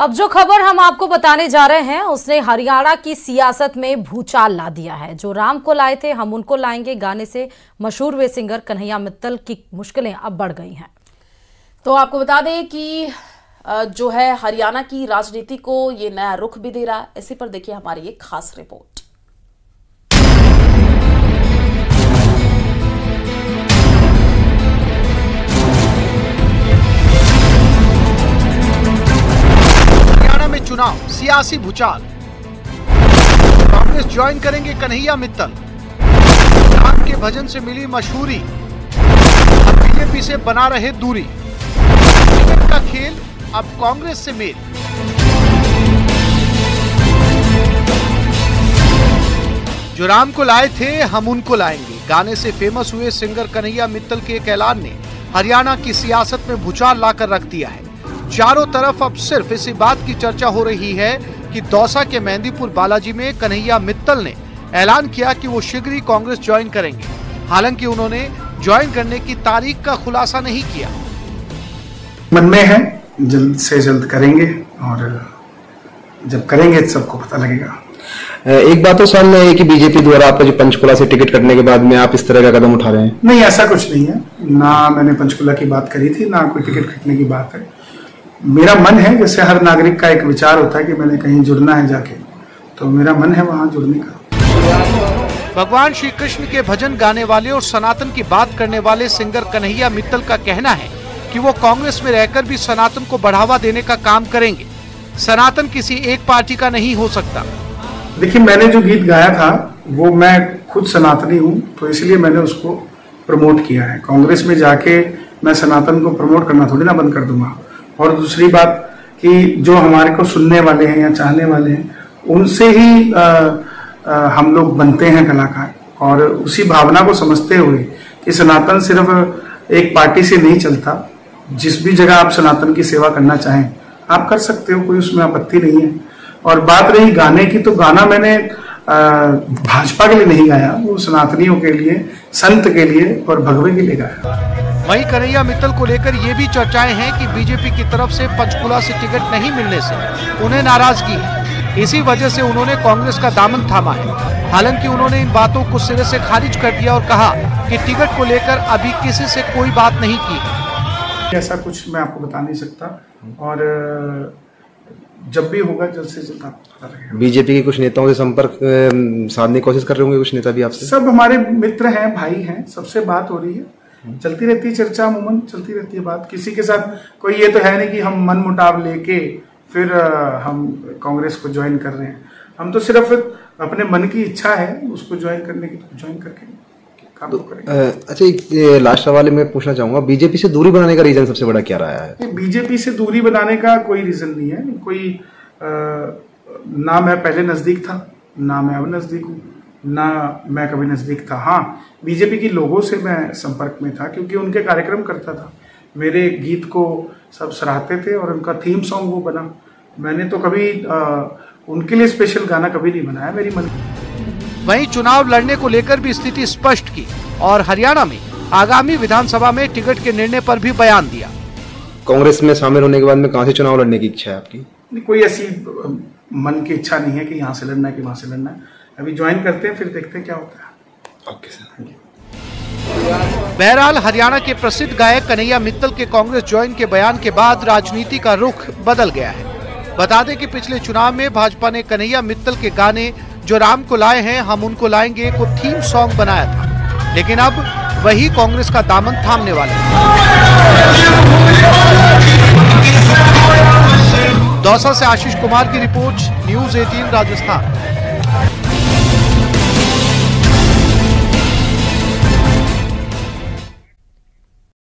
अब जो खबर हम आपको बताने जा रहे हैं उसने हरियाणा की सियासत में भूचाल ला दिया है। जो राम को लाए थे हम उनको लाएंगे गाने से मशहूर वे सिंगर कन्हैया मित्तल की मुश्किलें अब बढ़ गई हैं। तो आपको बता दें कि जो है हरियाणा की राजनीति को ये नया रुख भी दे रहा है। इसी पर देखिए हमारी ये खास रिपोर्ट। चुनाव सियासी भूचाल, कांग्रेस ज्वाइन करेंगे कन्हैया मित्तल, राम के भजन से मिली मशहूरी, अब बीजेपी से बना रहे दूरी, टिकट का खेल अब कांग्रेस से मेल। जो राम को लाए थे हम उनको लाएंगे गाने से फेमस हुए सिंगर कन्हैया मित्तल के एक ऐलान ने हरियाणा की सियासत में भूचाल लाकर रख दिया है। चारों तरफ अब सिर्फ इसी बात की चर्चा हो रही है कि दौसा के मेहंदीपुर बालाजी में कन्हैया मित्तल ने ऐलान किया कि वो शीघ्र ही कांग्रेस ज्वाइन करेंगे। हालांकि उन्होंने ज्वाइन करने की तारीख का खुलासा नहीं किया। मन में है, जल्द से जल्द करेंगे और जब करेंगे सबको पता लगेगा। एक बात तो सामने है कि बीजेपी द्वारा आपका जो पंचकुला से टिकट कटने के बाद में आप इस तरह का कदम उठा रहे हैं। नहीं, ऐसा कुछ नहीं है, ना मैंने पंचकुला की बात करी थी, ना कोई टिकट कटने की बात है। मेरा मन है, जैसे हर नागरिक का एक विचार होता है कि मैंने कहीं जुड़ना है जाके, तो मेरा मन है वहां जुड़ने का। भगवान श्री कृष्ण के भजन गाने वाले और सनातन की बात करने वाले सिंगर कन्हैया मित्तल का कहना है कि वो कांग्रेस में रहकर भी सनातन को बढ़ावा देने का काम करेंगे। सनातन किसी एक पार्टी का नहीं हो सकता। देखिए, मैंने जो गीत गाया था वो मैं खुद सनातनी हूँ, तो इसलिए मैंने उसको प्रमोट किया है। कांग्रेस में जाके मैं सनातन को प्रमोट करना थोड़ी ना बंद कर दूंगा। और दूसरी बात कि जो हमारे को सुनने वाले हैं या चाहने वाले हैं, उनसे ही हम लोग बनते हैं कलाकार, और उसी भावना को समझते हुए कि सनातन सिर्फ एक पार्टी से नहीं चलता। जिस भी जगह आप सनातन की सेवा करना चाहें आप कर सकते हो, कोई उसमें आपत्ति नहीं है। और बात रही गाने की, तो गाना मैंने भाजपा के लिए नहीं गाया, वो सनातनियों के लिए, संत के लिए और भगवे के लिए गाया। वहीं कन्हैया मित्तल को लेकर ये भी चर्चाएं हैं कि बीजेपी की तरफ से पंचकुला से टिकट नहीं मिलने से उन्हें नाराजगी है। इसी वजह से उन्होंने कांग्रेस का दामन थामा है। हालांकि उन्होंने इन बातों को सिरे से खारिज कर दिया और कहा कि टिकट को लेकर अभी किसी से कोई बात नहीं की। ऐसा कुछ मैं आपको बता नहीं सकता, और जब भी होगा जल्द से जल्द आपको पता लगेगा। बीजेपी के कुछ नेताओं से संपर्क साधने की कोशिश कर रहे होंगे कुछ नेता भी आपसे? सब हमारे मित्र हैं, भाई हैं, सबसे बात हो रही है, चलती रहती है चर्चा, अमूमन चलती रहती है बात। किसी के साथ कोई ये तो है नहीं कि हम मन मुटाव लेके फिर हम कांग्रेस को ज्वाइन कर रहे हैं। हम तो सिर्फ अपने मन की इच्छा है उसको ज्वाइन करने की, तो ज्वाइन करके काम तो करेंगे। अच्छा, एक लास्ट सवाल मैं पूछना चाहूंगा, बीजेपी से दूरी बनाने का रीजन सबसे बड़ा क्या रहा है? बीजेपी से दूरी बनाने का कोई रीजन नहीं है। कोई ना मैं पहले नजदीक था, ना मैं अब नजदीक हूँ, ना मैं कभी नजदीक था। हाँ, बीजेपी के लोगों से मैं संपर्क में था क्योंकि उनके कार्यक्रम करता था। मेरे गीत को सब सराहते थे और उनका थीम सॉन्ग वो बना। मैंने तो कभी उनके लिए स्पेशल गाना कभी नहीं बनाया, मेरी मन। वहीं चुनाव लड़ने को लेकर भी स्थिति स्पष्ट की और हरियाणा में आगामी विधानसभा में टिकट के निर्णय पर भी बयान दिया। कांग्रेस में शामिल होने के बाद में कहां से चुनाव लड़ने की इच्छा है आपकी? कोई ऐसी मन की इच्छा नहीं है कि यहाँ से लड़ना है कि वहां से लड़ना है। अभी ज्वाइन करते हैं, फिर देखते हैं क्या होता है। Okay sir, thank you. बहरहाल हरियाणा के प्रसिद्ध गायक कन्हैया मित्तल के कांग्रेस ज्वाइन के बयान के बाद राजनीति का रुख बदल गया है। बता दें कि पिछले चुनाव में भाजपा ने कन्हैया मित्तल के गाने जो राम को लाए हैं हम उनको लाएंगे को थीम सॉन्ग बनाया था, लेकिन अब वही कांग्रेस का दामन थामने वाले हैं। दौसा से आशीष कुमार की रिपोर्ट, न्यूज़ 18 राजस्थान।